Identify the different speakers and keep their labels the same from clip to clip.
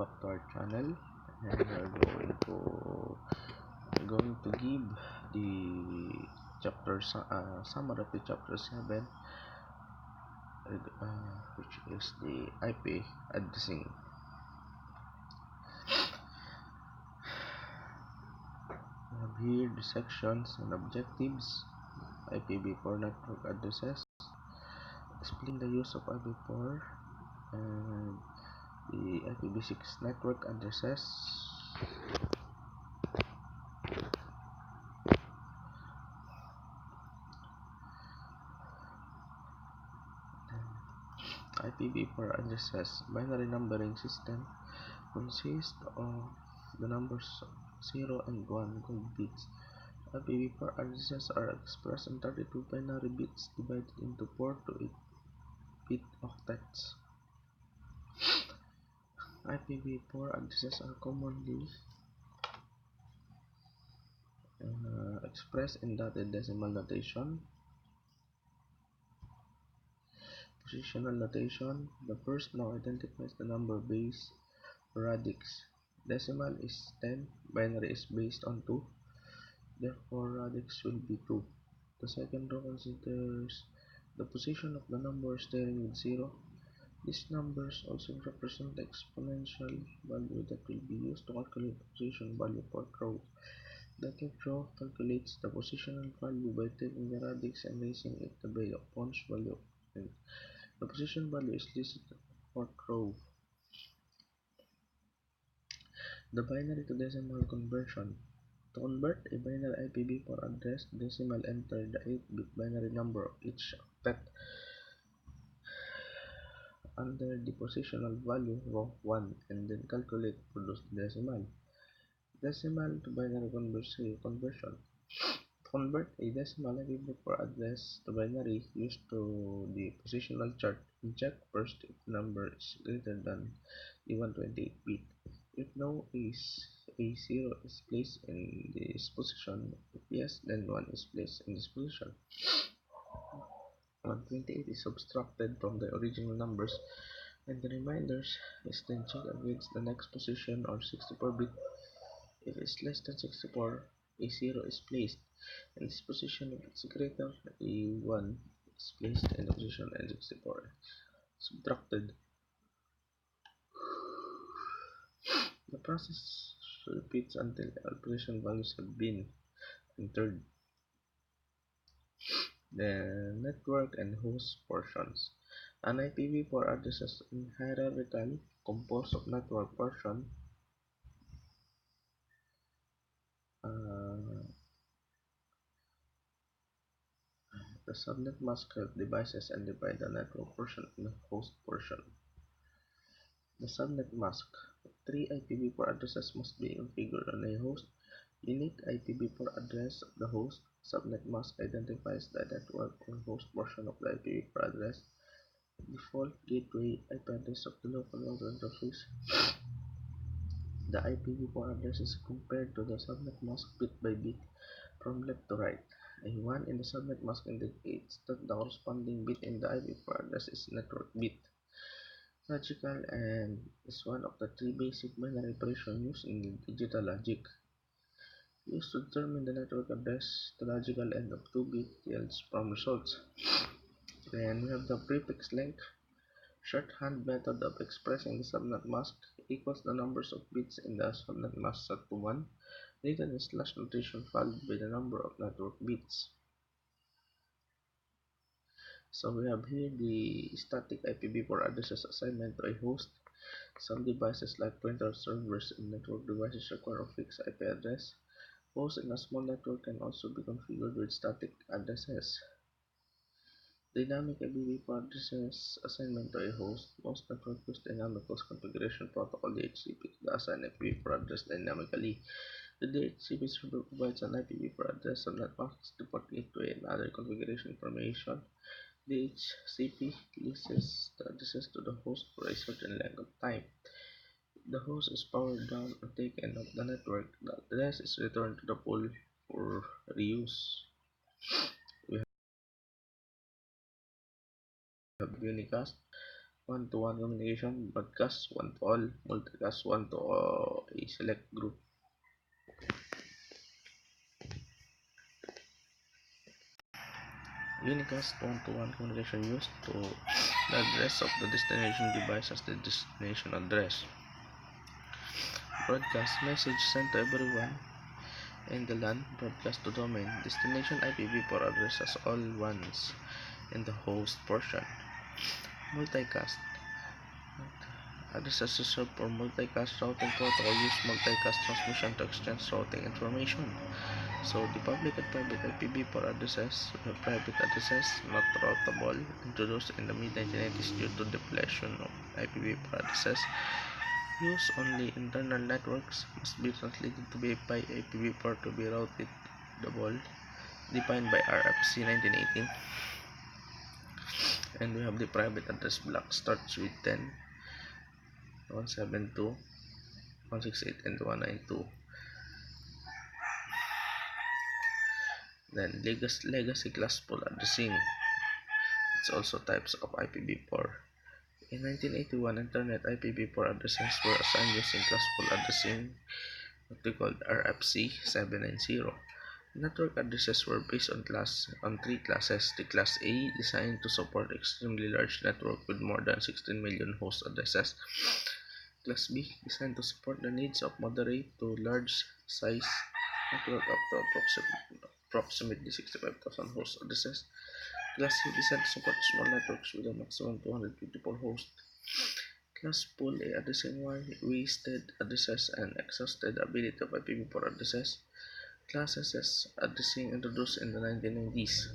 Speaker 1: back to our channel, and we're going to give the summary of the chapter 7, which is the IP addressing. We have here the sections and objectives. IPv4 network addresses, explain the use of IPv4, and the IPv6 network addresses. IPv4 addresses. Binary numbering system consists of the numbers 0 and 1 gold bits. IPv4 addresses are expressed in 32 binary bits divided into 4 to 8 bit octets. IPv4 addresses are commonly expressed in dotted decimal notation, positional notation. The first now identifies the number base radix. Decimal is 10, binary is based on 2, therefore radix will be 2. The second row considers the position of the number starting with 0. These numbers also represent the exponential value that will be used to calculate the position value for row. The third row calculates the positional value by taking the radix and raising it by the one's value, and the position value is listed in the fourth row. The binary to decimal conversion. To convert a binary IPv4 address to decimal, enter the 8-bit binary number of each octet under the positional value row 1 and then calculate produce decimal. Decimal to binary conversion. To convert a decimal IPv4 address to binary, use to the positional chart and check first if the number is greater than the 128 bit. If no, a 0 is placed in this position. If yes, then 1 is placed in this position. 128 is subtracted from the original numbers, and the reminders is then checked against the next position or 64 bit. If it's less than 64, a 0 is placed in this position. If it's greater, a 1 is placed in the position and 64 subtracted. The process repeats until all position values have been entered. The network and host portions. An IPv4 address is hierarchical, composed of network portion, the subnet mask help devices and divide the network portion and the host portion. The subnet mask. 3 IPv4 addresses must be configured on a host. Unique IPv4 address of the host. Subnet mask identifies the network or host portion of the IPv4 address. Default gateway IP address of the local router interface. The IPv4 address is compared to the subnet mask bit by bit from left to right. A 1 in the subnet mask indicates that the corresponding bit in the IPv4 address is network bit. Logical and is one of the 3 basic binary operations used in digital logic. Used to determine the network address, the logical end of 2-bit yields from results. Then we have the prefix length, shorthand method of expressing the subnet mask, equals the numbers of bits in the subnet mask set to 1, written in slash notation followed by the number of network bits. So we have here the static IPv4 addresses assignment to a host. Some devices like printer servers and network devices require a fixed IP address. Hosts in a small network can also be configured with static addresses. Dynamic IPv4 addresses assignment to a host. Most networks use dynamic host configuration protocol DHCP to assign IPv4 address dynamically. The DHCP server provides an IPv4 address subnet mask to port gateway and other configuration information. DHCP lists the addresses to the host for a certain length of time. If the host is powered down or taken off the network, the address is returned to the pool for reuse. We have unicast. one-to-one communication, broadcast one to all, multicast one to a select group. Unicast one-to-one communication used to the address of the destination device as the destination address. Broadcast message sent to everyone in the LAN, broadcast to domain. Destination IPv4 address as all ones in the host portion. Multicast addresses reserved for multicast routing protocol use multicast transmission to exchange routing information. So the public and private IPv4 addresses were private addresses not routable, introduced in the mid-1990s due to depletion of IPv4 addresses. Use only internal networks must be translated to be by IPv4 to be routable, defined by RFC 1980. And we have the private address block starts with 10, 172, 168, and 192. Then legacy class pool addressing. It's also types of IPv4. In 1981, Internet IPv4 addresses were assigned using class pool addressing, what we called RFC 790. Network addresses were based on three classes. The Class A, designed to support extremely large network with more than 16 million host addresses. Class B, designed to support the needs of moderate to large size network up to approximately 65,000 host addresses. Class C, designed to support small networks with a maximum 254 hosts. Class Pool A addressing wasted addresses and exhausted the ability of IPv4 addresses. Class SS addressing introduced in the 1990s.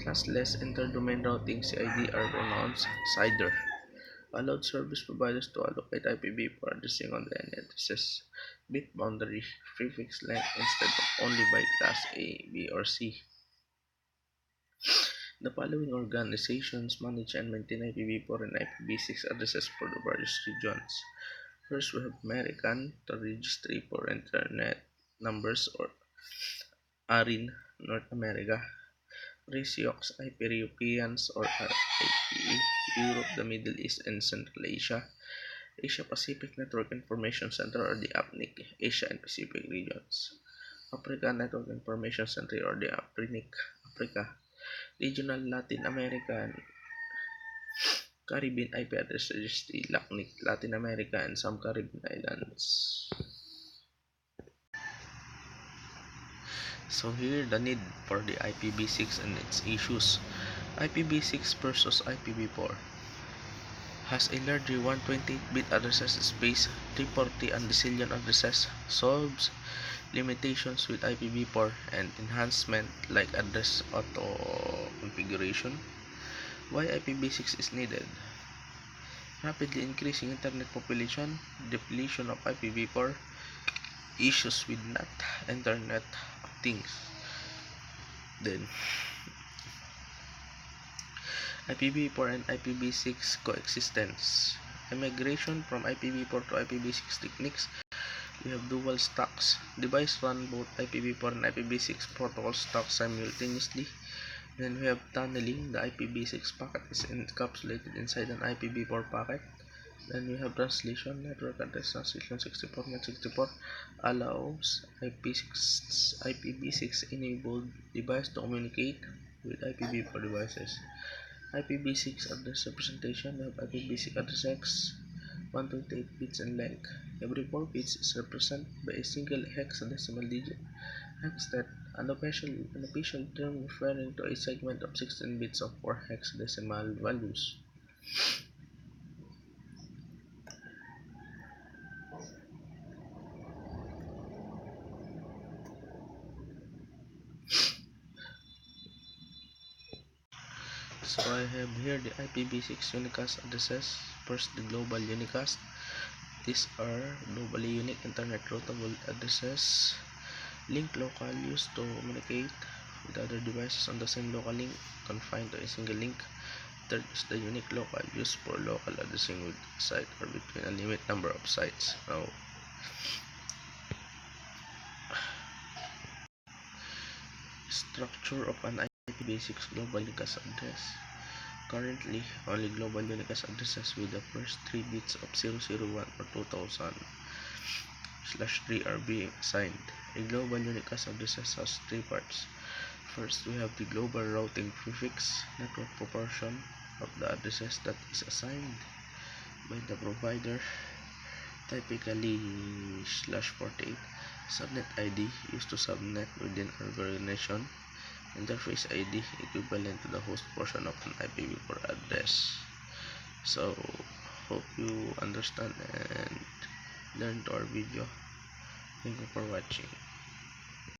Speaker 1: Classless interdomain routing CID are pronounced CIDR. Allowed service providers to allocate IPv4 addressing on the any addresses bit boundary prefix length instead of only by class A, B, or C. The following organizations manage and maintain IPv4 and IPv6 addresses for the various regions. First, we have American, the Registry for Internet Numbers, or ARIN, North America. Resiox, Hyper-Europeans, or RIPE, Europe, the Middle East, and Central Asia. Asia Pacific Network Information Center, or the APNIC, Asia and Pacific regions. Africa Network Information Center, or the APRINIC, Africa. Regional Latin America and Caribbean IP address registry, LACNIC, Latin America and some Caribbean islands. So here the need for the IPv6 and its issues. IPv6 versus IPv4 has a larger 128-bit addresses space, 340 undecillion addresses, solves limitations with IPv4 and enhancement like address auto configuration. Why IPv6 is needed? Rapidly increasing internet population, depletion of IPv4, issues with NAT, Internet of Things. Then IPv4 and IPv6 coexistence. Migration from IPv4 to IPv6 techniques. We have dual stacks. Device run both IPv4 and IPv6 protocol stacks simultaneously. Then we have tunneling. The IPv6 packet is encapsulated inside an IPv4 packet. Then we have translation. Network address translation 64.64 allows IPv6 enabled device to communicate with IPv4 devices. IPv6 address representation. We have IPv6 address X 128 bits in length. Every 4 bits is represented by a single hexadecimal digit. Hexstat, an unofficial term referring to a segment of 16 bits of 4 hexadecimal values. So I have here the IPv6 unicast addresses. First, the global unicast. These are globally unique internet routable addresses. Link local used to communicate with other devices on the same local link, confined to a single link. Third is the unique local used for local addressing with a site or between a limited number of sites. Now, structure of an IPv6 global unicast address Currently, only global unicast addresses with the first 3 bits of 001 or 2000/3 are being assigned. A global unicast addresses has 3 parts. First, we have the global routing prefix, network proportion of the addresses that is assigned by the provider, typically /48, subnet ID used to subnet within organization, interface ID equivalent to the host portion of an IPv4 address. So, hope you understand and learned our video. Thank you for watching.